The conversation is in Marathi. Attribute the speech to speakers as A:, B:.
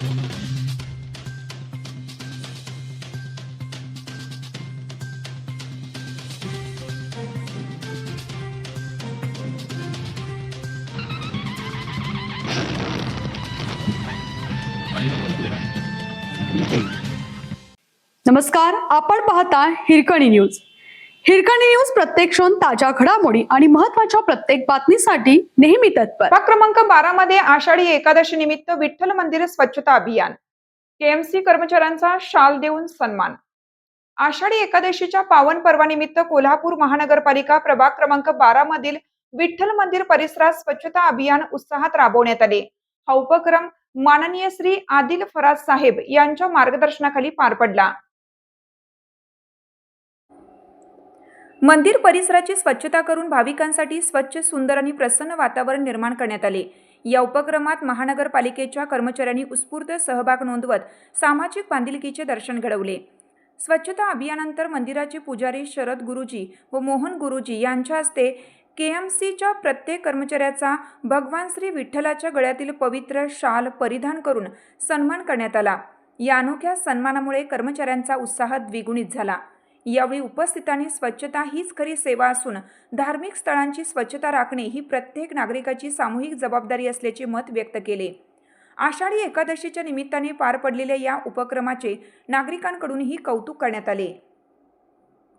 A: नमस्कार, आपण पाहता हिरकणी न्यूज. हिरकणी न्यूज प्रत्येक क्षण ताज्या घडामोडी आणि महत्त्वाच्या प्रत्येक बातमीसाठी नेहमी तत्पर.
B: प्रभाग क्रमांक 12 मध्ये आषाढी एकादशी निमित्त विठ्ठल मंदिर स्वच्छता अभियान. केएमसी कर्मचाऱ्यांचा शाल देऊन सन्मान. आषाढी एकादशीच्या पावन पर्वानिमित्त कोल्हापूर महानगरपालिका प्रभाग क्रमांक 12 मधील विठ्ठल मंदिर परिसरात स्वच्छता अभियान उत्साहात राबवण्यात आले. हा उपक्रम माननीय श्री आदिल फराज साहेब यांच्या मार्गदर्शनाखाली पार पडला. मंदिर परिसराची स्वच्छता करून भाविकांसाठी स्वच्छ, सुंदर आणि प्रसन्न वातावरण निर्माण करण्यात आले. या उपक्रमात महानगरपालिकेच्या कर्मचाऱ्यांनी उत्स्फूर्त सहभाग नोंदवत सामाजिक बांधिलकीचे दर्शन घडवले. स्वच्छता अभियानानंतर मंदिराचे पुजारी शरद गुरुजी व मोहन गुरुजी यांच्या हस्ते केएमसीच्या प्रत्येक कर्मचाऱ्याचा भगवान श्री विठ्ठलाच्या गळ्यातील पवित्र शाल परिधान करून सन्मान करण्यात आला. या अनोख्या सन्मानामुळे कर्मचाऱ्यांचा उत्साह द्विगुणित झाला. यावेळी उपस्थितांनी स्वच्छता हीच खरी सेवा असून धार्मिक स्थळांची स्वच्छता राखणे ही प्रत्येक नागरिकाची सामूहिक जबाबदारी असल्याचे मत व्यक्त केले. आषाढी एकादशीच्या निमित्ताने पार पडलेल्या या उपक्रमाचे नागरिकांकडूनही कौतुक करण्यात आले.